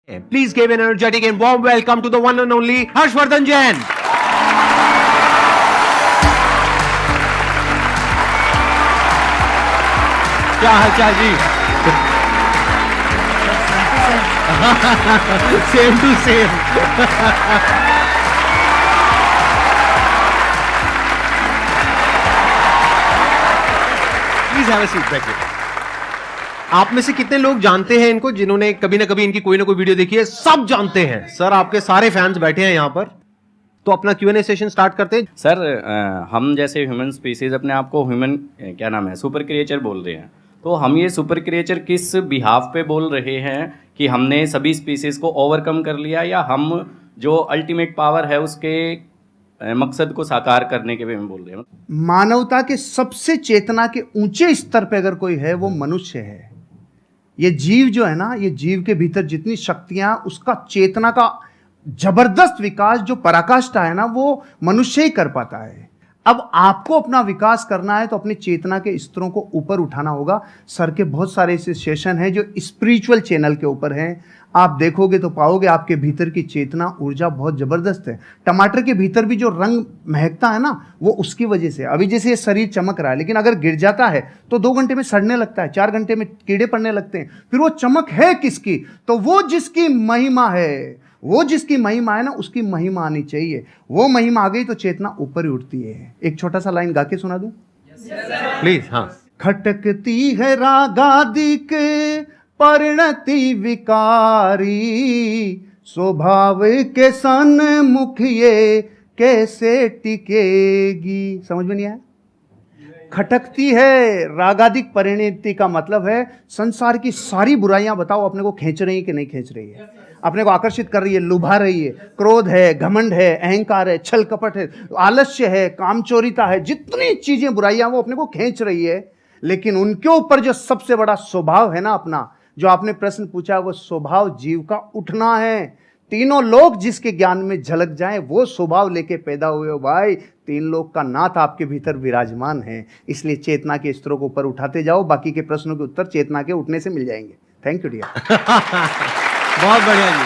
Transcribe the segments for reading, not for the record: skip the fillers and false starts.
Please give an energetic and warm welcome to the one and only Harshvardhan Jain. क्या हाल चाल जी? Same to same. Please have a seat back. आप में से कितने लोग जानते हैं इनको, जिन्होंने कभी ना कभी इनकी कोई ना कोई वीडियो देखी है? सब जानते हैं सर. आपके सारे फैंस बैठे हैं यहाँ पर, तो अपना Q&A सेशन स्टार्ट करते हैं. सर हम जैसे ह्यूमन स्पीसीज अपने आप को ह्यूमन क्या नाम है सुपर क्रिएचर बोल रहे हैं, तो हम ये सुपर क्रिएचर किस बिहाफ पे बोल रहे हैं कि हमने सभी स्पीसीज को ओवरकम कर लिया, या हम जो अल्टीमेट पावर है उसके मकसद को साकार करने के वे में बोल रहे हैं? मानवता के सबसे चेतना के ऊंचे स्तर पे अगर कोई है वो मनुष्य है. ये जीव जो है ना, ये जीव के भीतर जितनी शक्तियां, उसका चेतना का जबरदस्त विकास जो पराकाष्ठा है ना, वो मनुष्य ही कर पाता है. अब आपको अपना विकास करना है तो अपनी चेतना के स्तरों को ऊपर उठाना होगा. सर के बहुत सारे ऐसे सेशन हैं जो स्पिरिचुअल चैनल के ऊपर हैं. आप देखोगे तो पाओगे आपके भीतर की चेतना ऊर्जा बहुत जबरदस्त है. टमाटर के भीतर भी जो रंग महकता है ना, वो उसकी वजह से. अभी जैसे ये शरीर चमक रहा है, लेकिन अगर गिर जाता है तो 2 घंटे में सड़ने लगता है, 4 घंटे में कीड़े पड़ने लगते हैं. फिर वो चमक है किसकी? तो वो जिसकी महिमा है, वो जिसकी महिमा है ना, उसकी महिमा आनी चाहिए. वो महिमा आ गई तो चेतना ऊपर ही उठती है. एक छोटा सा लाइन गा के सुना दूं प्लीज. हाँ. खटकती है रागादिक परिणति विकारी, स्वभाव के सन्मुख ये कैसे टिकेगी. समझ में नहीं आया? खटकती है रागादिक परिणति का मतलब है संसार की सारी बुराइयां बताओ अपने को खींच रही है कि नहीं खींच रही है, अपने को आकर्षित कर रही है, लुभा रही है. क्रोध है, घमंड है, अहंकार है, छल कपट है, आलस्य है, कामचोरिता है, जितनी चीजें बुराइयां वो अपने को खींच रही है. लेकिन उनके ऊपर जो सबसे बड़ा स्वभाव है ना अपना, जो आपने प्रश्न पूछा, वो स्वभाव जीव का उठना है. तीनों लोग जिसके ज्ञान में झलक जाएं, वो स्वभाव लेके पैदा हुए हो भाई. 3 लोग का नाथ आपके भीतर विराजमान है. इसलिए चेतना के स्तरों को ऊपर उठाते जाओ. बाकी के प्रश्नों के उत्तर चेतना के उठने से मिल जाएंगे. Thank you dear. बहुत बढ़िया जी.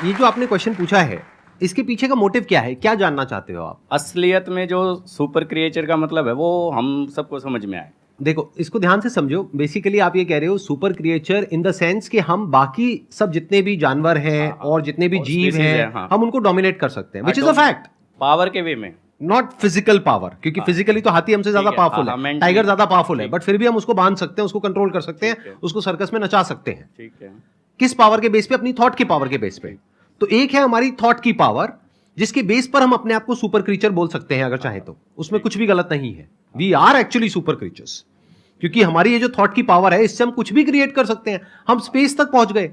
ये जो आपने क्वेश्चन पूछा है, इसके पीछे का मोटिव क्या है? क्या जानना चाहते हो आप? असलियत में जो सुपर क्रिएचर का मतलब है वो हम सबको समझ में आए. देखो, इसको ध्यान से समझो. बेसिकली आप ये कह रहे हो super creature in the sense कि हम बाकी सब जितने भी जानवर हैं और जितने भी जीव हैं, हम उनको डोमिनेट कर सकते हैं, which is a fact. Power के वे में, नॉट फिजिकल पावर, क्योंकि फिजिकली तो हाथी हमसे ज्यादा पावरफुल है, टाइगर ज्यादा पावरफुल है, बट फिर भी हम उसको बांध सकते हैं, उसको कंट्रोल कर सकते हैं, उसको सर्कस में नचा सकते हैं. ठीक है. किस पावर के बेस पे? अपनी थॉट की पावर के बेस पे. तो एक है हमारी थॉट की पावर, जिसके बेस पर हम अपने आप को सुपर क्रीचर बोल सकते हैं अगर चाहे तो. उसमें कुछ भी गलत नहीं है. We are actually super creatures, क्योंकि हमारी ये जो थॉट की पावर है, इससे हम कुछ भी क्रिएट कर सकते हैं. हम स्पेस तक पहुंच गए.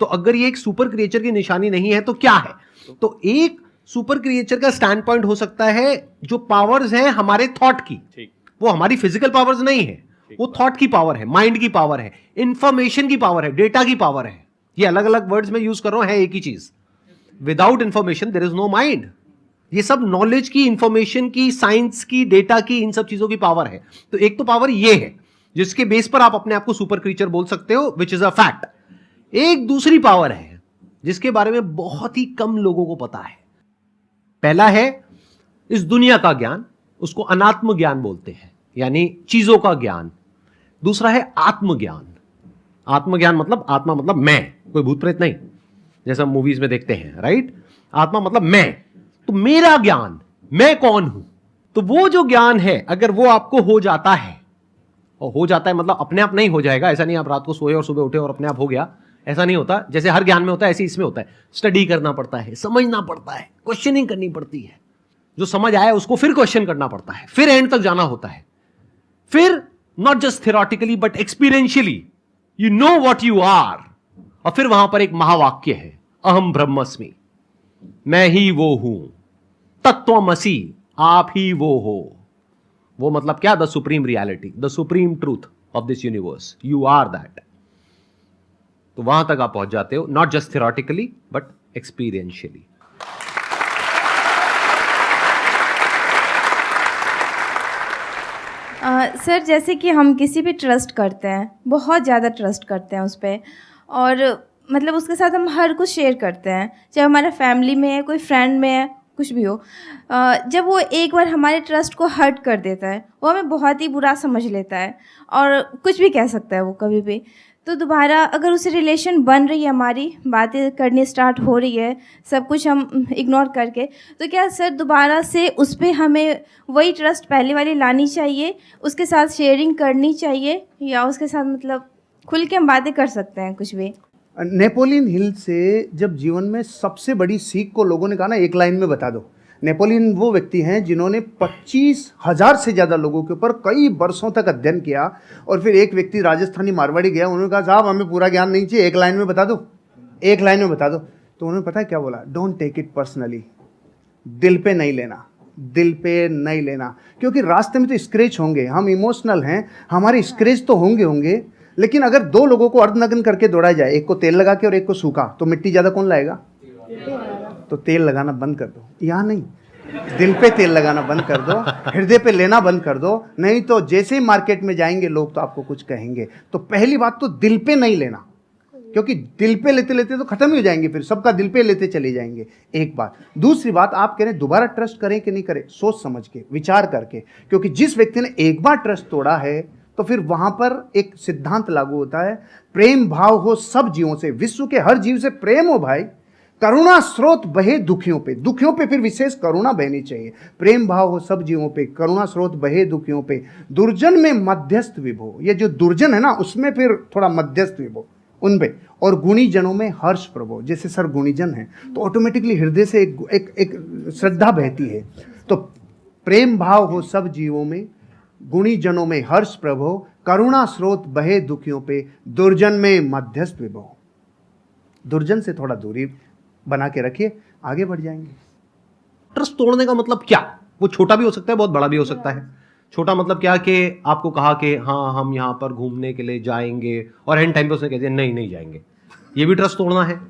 तो अगर ये एक सुपर क्रिएचर की निशानी नहीं है तो क्या है? तो एक सुपर क्रिएचर का स्टैंड पॉइंट हो सकता है जो पावर्स हैं हमारे थॉट की, वो हमारी फिजिकल पावर्स नहीं है, वो थॉट की पावर है, माइंड की पावर है, इंफॉर्मेशन की पावर है, डेटा की पावर है. ये अलग अलग वर्ड्स में यूज कर रहा हूं, है एक ही चीज. Without information there is no mind. ये सब नॉलेज की, इंफॉर्मेशन की, साइंस की, डेटा की, इन सब चीजों की पावर है. तो एक तो पावर ये है जिसके बेस पर आप अपने आप को सुपर क्रीचर बोल सकते हो, विच इज अ फैक्ट. एक दूसरी पावर है जिसके बारे में बहुत ही कम लोगों को पता है. पहला है इस दुनिया का ज्ञान, उसको अनात्म ज्ञान बोलते हैं, यानी चीजों का ज्ञान. दूसरा है आत्मज्ञान. आत्मज्ञान मतलब, आत्मा मतलब मैं, कोई भूत प्रेत नहीं, जैसा मूवीज में देखते हैं, राइट. आत्मा मतलब मैं. तो मेरा ज्ञान, मैं कौन हूं. तो वो जो ज्ञान है, अगर वो आपको हो जाता है, और हो जाता है मतलब अपने आप नहीं हो जाएगा, ऐसा नहीं आप रात को सोए और सुबह उठे और अपने आप हो गया, ऐसा नहीं होता. जैसे हर ज्ञान में होता है, ऐसे इसमें होता है. स्टडी करना पड़ता है, समझना पड़ता है, क्वेश्चनिंग करनी पड़ती है. जो समझ आया उसको फिर क्वेश्चन करना पड़ता है, फिर एंड तक जाना होता है. फिर not just theoretically but experientially you know what you are. और फिर वहां पर एक महावाक्य है, अहम ब्रह्मस्मि, मैं ही वो हूं. तत्वमसि, आप ही वो हो. वो मतलब क्या? The supreme reality, the supreme truth of this universe. You are that. तो वहां तक आप पहुंच जाते हो, not just theoretically but experientially. Sir जैसे कि हम किसी पे ट्रस्ट करते हैं, बहुत ज़्यादा ट्रस्ट करते हैं उस पर, और मतलब उसके साथ हम हर कुछ शेयर करते हैं, चाहे हमारा फैमिली में है, कोई फ्रेंड में है, कुछ भी हो। जब वो एक बार हमारे ट्रस्ट को हर्ट कर देता है, वो हमें बहुत ही बुरा समझ लेता है और कुछ भी कह सकता है वो कभी भी। तो दोबारा अगर उससे रिलेशन बन रही है, हमारी बातें करनी स्टार्ट हो रही है, सब कुछ हम इग्नोर करके, तो क्या सर दोबारा से उस पर हमें वही ट्रस्ट पहले वाली लानी चाहिए, उसके साथ शेयरिंग करनी चाहिए, या उसके साथ मतलब खुल के हम बातें कर सकते हैं कुछ भी? नेपोलियन हिल से जब जीवन में सबसे बड़ी सीख को लोगों ने कहा ना, एक लाइन में बता दो। नेपोलियन वो व्यक्ति हैं जिन्होंने 25,000 से ज़्यादा लोगों के ऊपर कई वर्षों तक अध्ययन किया, और फिर एक व्यक्ति राजस्थानी मारवाड़ी गया, उन्होंने कहा साहब हमें पूरा ज्ञान नहीं चाहिए, एक लाइन में बता दो, एक लाइन में बता दो। तो उन्होंने पता है क्या बोला? डोंट टेक इट पर्सनली, दिल पे नहीं लेना, दिल पे नहीं लेना, क्योंकि रास्ते में तो स्क्रैच होंगे, हम इमोशनल हैं, हमारे स्क्रैच तो होंगे, लेकिन अगर दो लोगों को अर्धनग्न करके दौड़ाया जाए, एक को तेल लगा के और एक को सूखा, तो मिट्टी ज़्यादा कौन लाएगा? तो तेल लगाना बंद कर दो, यहाँ नहीं, दिल पे तेल लगाना बंद कर दो, हृदय पे लेना बंद कर दो, नहीं तो जैसे ही मार्केट में जाएंगे लोग तो आपको कुछ कहेंगे। तो पहली बात तो दिल पे नहीं लेना, क्योंकि दिल पे लेते लेते तो खत्म ही हो जाएंगे, फिर सबका दिल पे लेते चले जाएंगे, एक बात। दूसरी बात, आप कह रहे दोबारा ट्रस्ट करें कि नहीं करें, सोच समझ के, विचार करके, क्योंकि जिस व्यक्ति ने एक बार ट्रस्ट तोड़ा है तो फिर वहां पर एक सिद्धांत लागू होता है, प्रेम भाव हो सब जीवों से, विश्व के हर जीव से प्रेम हो भाई, करुणा स्रोत बहे दुखियों पे फिर विशेष करुणा बहनी चाहिए, प्रेम भाव हो सब जीवों पे, करुणा स्रोत बहे दुखियों पे, दुर्जन में मध्यस्थ विभो, ये जो दुर्जन है ना उसमें फिर थोड़ा मध्यस्थ विभो उन पे, और गुणी जनों में हर्ष प्रभो, जैसे सर गुणीजन है तो ऑटोमेटिकली हृदय से एक श्रद्धा बहती है। तो प्रेम भाव हो सब जीवों में, गुणी जनों में हर्ष प्रभो, करुणा स्रोत बहे दुखियों पे, दुर्जन में मध्यस्थ विभो। दुर्जन से थोड़ा दूरी बना के रखिए, आगे बढ़ जाएंगे। ट्रस्ट तोड़ने का मतलब क्या? वो छोटा भी हो सकता है, बहुत बड़ा भी हो सकता है। छोटा मतलब क्या कि आपको कहा कि हाँ हम यहाँ पर घूमने के लिए जाएंगे, और एंड टाइम पे उसने कह दिया नहीं जाएंगे, ये भी ट्रस्ट तोड़ना है।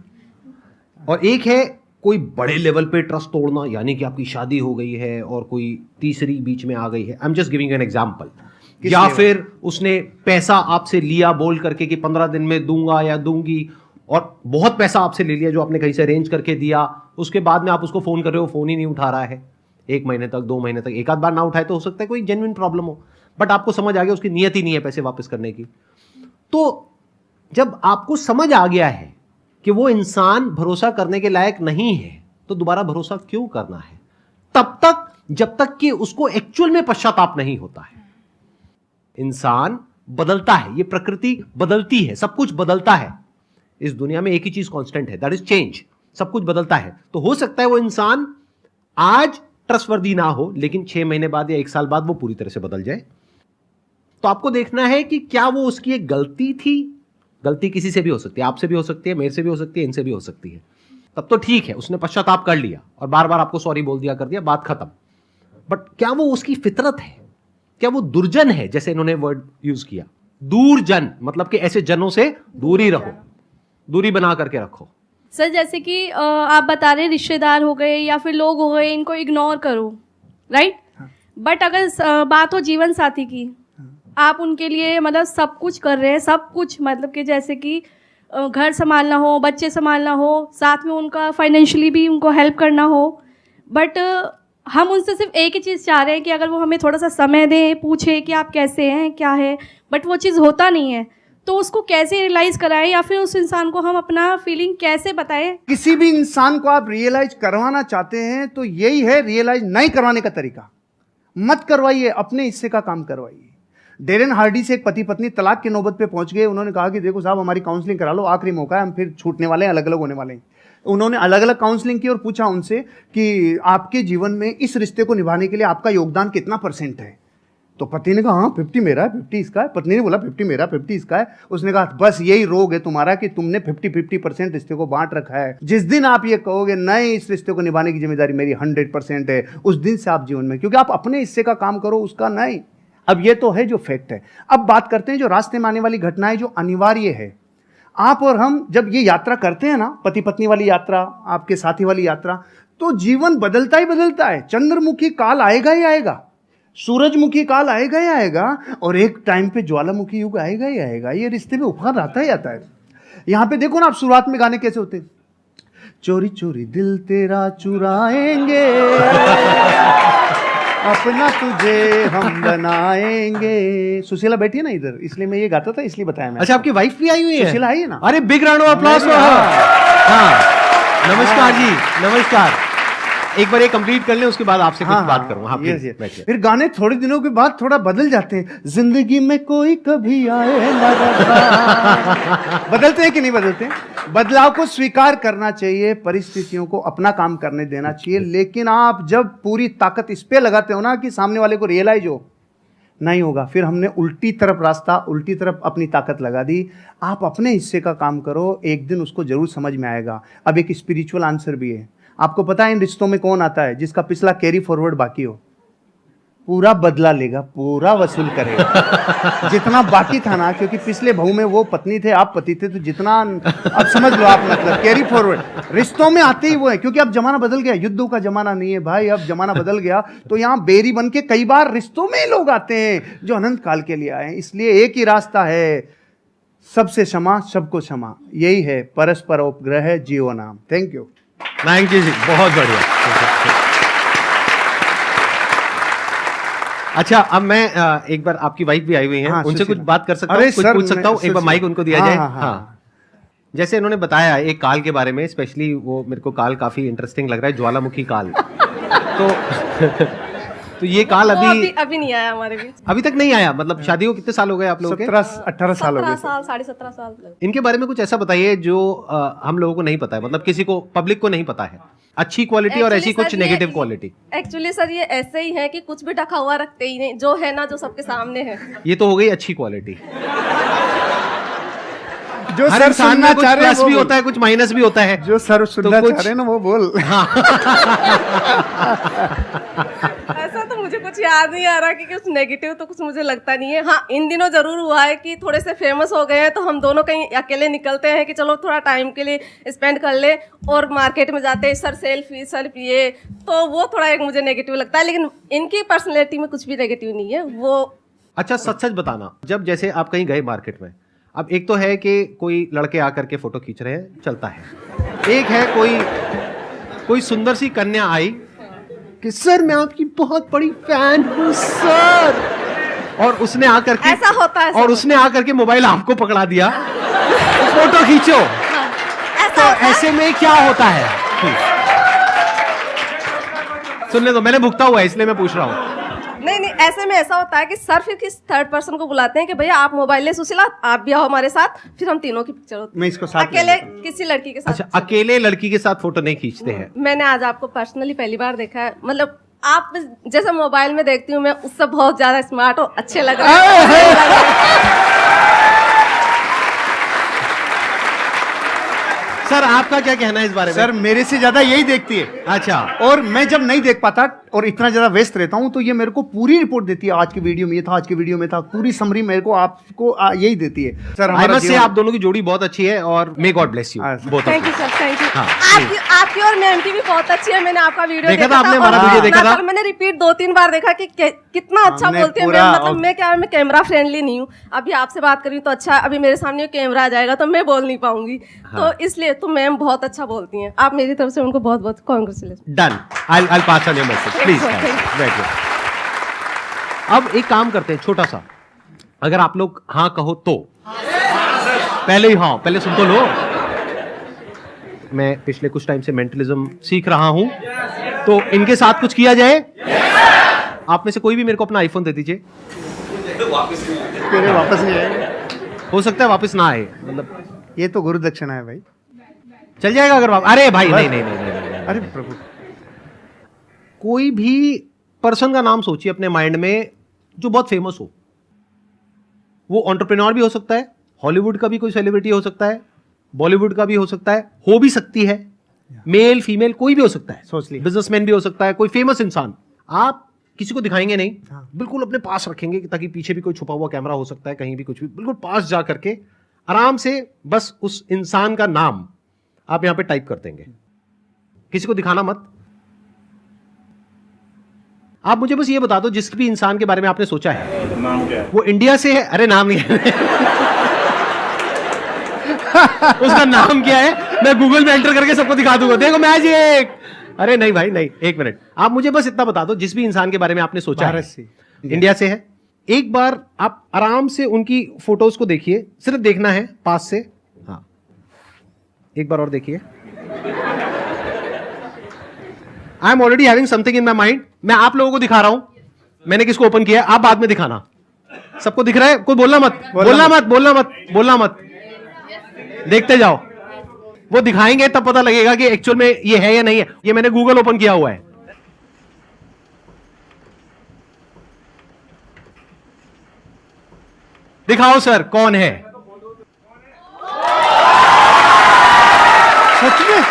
और एक है कोई बड़े लेवल पे ट्रस्ट तोड़ना, यानी कि आपकी शादी हो गई है और कोई तीसरी बीच में आ गई है, I am just giving an example, या फिर उसने पैसा आपसे लिया बोल करके कि 15 दिन में दूंगा या दूंगी, और बहुत पैसा आपसे ले लिया जो आपने कहीं से अरेंज करके दिया, उसके बाद में आप उसको फोन कर रहे हो, फोन ही नहीं उठा रहा है, 1 महीने तक 2 महीने तक, एक आध बार ना उठाए तो हो सकता है कोई जेन्युइन प्रॉब्लम हो, बट आपको समझ आ गया उसकी नियत ही नहीं है पैसे वापस करने की। तो जब आपको समझ आ गया है कि वो इंसान भरोसा करने के लायक नहीं है, तो दोबारा भरोसा क्यों करना है? तब तक जब तक कि उसको एक्चुअल में पश्चाताप नहीं होता है। इंसान बदलता है, ये प्रकृति बदलती है, सब कुछ बदलता है, इस दुनिया में एक ही चीज कांस्टेंट है, दैट इज चेंज, सब कुछ बदलता है। तो हो सकता है वो इंसान आज ट्रस्टवर्दी ना हो, लेकिन 6 महीने बाद या 1 साल बाद वो पूरी तरह से बदल जाए। तो आपको देखना है कि क्या वो उसकी एक गलती थी, गलती किसी से भी हो सकती है, आपसे भी हो सकती है, मेरे से भी हो सकती है, इनसे भी हो सकती है, तब तो ठीक है, उसने पश्चाताप कर लिया और बार बार आपको सॉरी बोल दिया, कर दिया, बात खत्म। बट क्या वो उसकी फितरत है? क्या वो दुर्जन है? जैसे इन्होंने वर्ड यूज किया दूरजन, मतलब कि ऐसे जनों से दूरी रहो, दूरी बना करके रखो। सर जैसे कि आप बता रहे रिश्तेदार हो गए या फिर लोग हो गए, इनको इग्नोर करो, राइट? बट अगर बात हो जीवन साथी की, आप उनके लिए मतलब सब कुछ कर रहे हैं, सब कुछ मतलब कि जैसे कि घर संभालना हो, बच्चे संभालना हो, साथ में उनका फाइनेंशियली भी उनको हेल्प करना हो, बट हम उनसे सिर्फ एक ही चीज़ चाह रहे हैं कि अगर वो हमें थोड़ा सा समय दें, पूछे कि आप कैसे हैं, क्या है, बट वो चीज़ होता नहीं है। तो उसको कैसे रियलाइज़ कराएं, या फिर उस इंसान को हम अपना फीलिंग कैसे बताएं? किसी भी इंसान को आप रियलाइज करवाना चाहते हैं तो यही है रियलाइज नहीं करवाने का तरीका। मत करवाइए, अपने हिस्से का काम करवाइए। डेरेन हार्डी से एक पति पत्नी तलाक की नौबत पे पहुंच गए। उन्होंने कहा कि देखो साहब हमारी काउंसलिंग करा लो, आखिरी मौका है, हम फिर छूटने वाले हैं, अलग अलग होने वाले हैं। उन्होंने अलग अलग काउंसलिंग की और पूछा उनसे कि आपके जीवन में इस रिश्ते को निभाने के लिए आपका योगदान कितना % है। तो पति ने कहा हाँ 50 मेरा है, 50 इसका है। पत्नी ने बोला 50 मेरा, 50 इसका है। उसने कहा बस यही रोग है तुम्हारा कि तुमने 50-50% रिश्ते को बांट रखा है। जिस दिन आप ये कहोगे नहीं इस रिश्ते को निभाने की जिम्मेदारी मेरी 100% है, उस दिन से आप जीवन में, क्योंकि आप अपने हिस्से का काम करो, उसका नहीं। अब ये तो है जो फैक्ट है। अब बात करते हैं जो रास्ते में आने वाली घटनाएं जो अनिवार्य है। आप और हम जब ये यात्रा करते हैं ना, पति पत्नी वाली यात्रा, आपके साथी वाली यात्रा, तो जीवन बदलता ही बदलता है। चंद्रमुखी काल आएगा ही आएगा। सूरजमुखी काल आएगा ही आएगा, और एक टाइम पे ज्वालामुखी युग आएगा ही आएगा। ये रिश्ते में उफान आता ही आता है। यहाँ पे देखो ना आप, शुरुआत में गाने कैसे होते हैं, चोरी चोरी दिल तेरा चुराएंगे, अपना तुझे हम बनाएंगे। सुशीला बैठी है ना इधर, इसलिए मैं ये गाता था, इसलिए बताया मैं। अच्छा, आपकी वाइफ भी आई हुई है? सुशीला आई है ना। अरे बिग राउंड ऑफ अप्लॉज। हाँ, नमस्कार जी, नमस्कार। एक बार ये कंप्लीट कर लें, उसके बाद आपसे कुछ बात करूंगा। हाँ, yes, please, yes. बैठिए। फिर गाने थोड़े दिनों के बाद थोड़ा बदल जाते हैं। जिंदगी में कोई कभी आए ना रहा। बदलते हैं कि नहीं बदलते? बदलाव को स्वीकार करना चाहिए, परिस्थितियों को अपना काम करने देना चाहिए। लेकिन आप जब पूरी ताकत इस पे लगाते हो ना कि सामने वाले को रियलाइज हो, नहीं होगा, फिर हमने उल्टी तरफ रास्ता, उल्टी तरफ अपनी ताकत लगा दी। आप अपने हिस्से का काम करो, एक दिन उसको जरूर समझ में आएगा। अब एक स्पिरिचुअल आंसर भी है। आपको पता है इन रिश्तों में कौन आता है? जिसका पिछला कैरी फॉरवर्ड बाकी हो, पूरा बदला लेगा, पूरा वसूल करेगा जितना बाकी था ना। क्योंकि पिछले बहू में वो पत्नी थे, आप पति थे, तो जितना अब समझ लो आप, मतलब कैरी फॉरवर्ड रिश्तों में आते ही वो है। क्योंकि अब जमाना बदल गया, युद्धों का जमाना नहीं है भाई, अब जमाना बदल गया। तो यहाँ बेरी बन के कई बार रिश्तों में लोग आते हैं जो अनंत काल के लिए आए हैं। इसलिए एक ही रास्ता है, सबसे क्षमा, सबको क्षमा, यही है परस्पर उपग्रह जीव नाम। Thank you. थैंक यू जी, बहुत बढ़िया। अच्छा, अब मैं एक बार, आपकी वाइफ भी आई हुई हैं, हाँ, उनसे कुछ सुशीला। बात कर सकता अरे हूँ, कुछ सर, पूछ सकता हूँ? एक बार माइक उनको दिया जाए। हाँ, हाँ, हाँ। हाँ, जैसे इन्होंने बताया एक काल के बारे में, स्पेशली वो मेरे को काल काफी इंटरेस्टिंग लग रहा है, ज्वालामुखी काल। तो ये काल वो अभी नहीं आया हमारे बीच। अभी तक नहीं आया। मतलब शादी को कितने साल हो गए आप लोगों के? 17-18 साल हो 17 गए। साल, 17.5 साल। इनके बारे में कुछ ऐसा बताइए जो हम लोगों को नहीं पता है, मतलब किसी को, पब्लिक को नहीं पता है। अच्छी क्वालिटी और ऐसी कुछ नेगेटिव क्वालिटी। एक्चुअली सर ये ऐसे ही है कि कुछ भी ढका हुआ रखते ही नहीं, जो है ना, जो सबके सामने है। ये तो हो गई अच्छी क्वालिटी। जो हर सर इंसान सुनना में कुछ चाह रहे हैं प्लस वो भी बोल। होता है, कुछ माइनस भी होता है। जो सर सुनना कुछ- चाह रहे हैं ना वो बोल। ऐसा तो मुझे कुछ याद नहीं आ रहा कि कुछ नेगेटिव तो कुछ मुझे लगता नहीं है। हाँ, इन दिनों जरूर हुआ है कि थोड़े से फेमस हो गए हैं, तो हम दोनों कहीं अकेले निकलते हैं कि चलो थोड़ा टाइम के लिए स्पेंड कर ले, और मार्केट में जाते हैं, सर सेल्फी ये, तो वो थोड़ा एक मुझे नेगेटिव लगता है। लेकिन इनकी पर्सनैलिटी में कुछ भी नेगेटिव नहीं है वो। अच्छा, सच सच बताना, जब जैसे आप कहीं गए मार्केट में, अब एक तो है कि कोई लड़के आकर के फोटो खींच रहे हैं, चलता है। एक है कोई सुंदर सी कन्या आई कि सर मैं आपकी बहुत बड़ी फैन हूँ सर, और उसने आकर के, ऐसा होता है, और उसने आकर के मोबाइल आपको पकड़ा दिया, तो फोटो खींचो। तो ऐसे में क्या होता है? सुनने दो, मैंने भुगता हुआ है इसलिए मैं पूछ रहा हूँ। नहीं, ऐसे में ऐसा होता है कि सर फिर किस थर्ड पर्सन को बुलाते हैं कि भैया आप मोबाइल ले, सुशीला आप भी आओ हमारे साथ, फिर हम तीनों की पिक्चर होती है। मैं इसको साथ अकेले किसी लड़की के साथ। अच्छा, अकेले लड़की के साथ फोटो नहीं खींचते हैं? मैंने आज आपको पर्सनली पहली बार देखा है। मतलब आप जैसे मोबाइल में देखती हूँ मैं, उससे बहुत ज्यादा स्मार्ट और अच्छे लग रहे हैं। सर आपका क्या कहना है इस बारे में? सर मेरे से ज्यादा यही देखती है। अच्छा, और मैं जब नहीं देख पाता और इतना ज्यादा व्यस्त रहता हूं, तो ये मेरे को पूरी रिपोर्ट देती है। आज की वीडियो में ये था, आज की वीडियो में था, पूरी समरी मेरे को आपको यही देती है। सर आई मस्ट से आप दोनों की जोड़ी बहुत अच्छी है, और may God bless you both. Thank you sir, thank you. हाँ, आपकी और मैम की भी बहुत अच्छी है। मैंने आपका वीडियो देखा था, आपने और हमारा वीडियो देखा था? मैंने रिपीट 2-3 बार देखा कि कितना अच्छा हमने बोलती है पूरा मैम। मतलब मैं कैमरा फ्रेंडली नहीं हूँ। अभी आपसे बात करी तो अच्छा, अभी मेरे सामने कैमरा आ जाएगा तो मैं बोल नहीं पाऊंगी। तो इसलिए तो मैम बहुत अच्छा बोलती हैं। आप मेरी तरफ से उनको बहुत बहुत congratulation. Done, I pass on your message please. अब एक काम करते हैं छोटा सा, अगर आप लोग हाँ कहो तो पहले ही हाँ, पहले सुन तो लो। मैं पिछले कुछ टाइम से मेंटलिज्म सीख रहा हूं, तो इनके साथ कुछ किया जाए। आप में से कोई भी मेरे को अपना आईफोन दे दीजिए। मेरे वापस नहीं आएगा। हो सकता है वापस ना आए, मतलब ये तो गुरु दक्षिणा है भाई। चल जाएगा अगर अरे भाई नहीं नहीं नहीं, नहीं, नहीं, नहीं। अरे प्रभु, कोई भी पर्सन का नाम सोचिए अपने माइंड में जो बहुत फेमस हो। वो एंटरप्रेन्योर भी हो सकता है, हॉलीवुड का भी कोई सेलिब्रिटी हो सकता है, बॉलीवुड का भी हो सकता है, हो भी सकती है, मेल फीमेल कोई भी हो सकता है, सोच लिया। बिजनेसमैन भी हो सकता है, कोई फेमस इंसान। आप किसी को दिखाएंगे नहीं, हाँ। बिल्कुल अपने पास रखेंगे ताकि पीछे भी कोई छुपा हुआ कैमरा हो सकता है, कहीं भी कुछ भी, बिल्कुल पास जा करके आराम से बस उस इंसान का नाम आप यहां पे टाइप कर देंगे। किसी को दिखाना मत। आप मुझे बस ये बता दो, जिस भी इंसान के बारे में आपने सोचा है नाम क्या है? वो इंडिया से है? अरे नाम नहीं है। उसका नाम क्या है, मैं गूगल में एंटर करके सबको दिखा दूंगा, देखो मैजिक। अरे नहीं भाई नहीं, एक मिनट, आप मुझे बस इतना बता दो, जिस भी इंसान के बारे में आपने सोचा है भारत से, इंडिया से है, एक बार आप आराम से उनकी फोटोज को देखिए, सिर्फ देखना है पास से। हाँ, एक बार और देखिए। I am already having something in my mind. मैं आप लोगों को दिखा रहा हूं मैंने किसको ओपन किया है, आप बाद में दिखाना। सबको दिख रहा है? कोई बोलना मत, बोलना मत, देखते जाओ। वो दिखाएंगे तब पता लगेगा कि एक्चुअल में ये है या नहीं है। ये मैंने गूगल ओपन किया हुआ है। दिखाओ सर कौन है। सच में?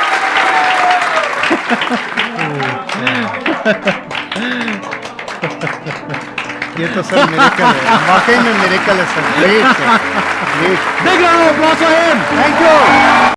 ये तो सर मिरेकल है, वाकई में मिरेकल है सर। Great sir, great. देख रहा हूं,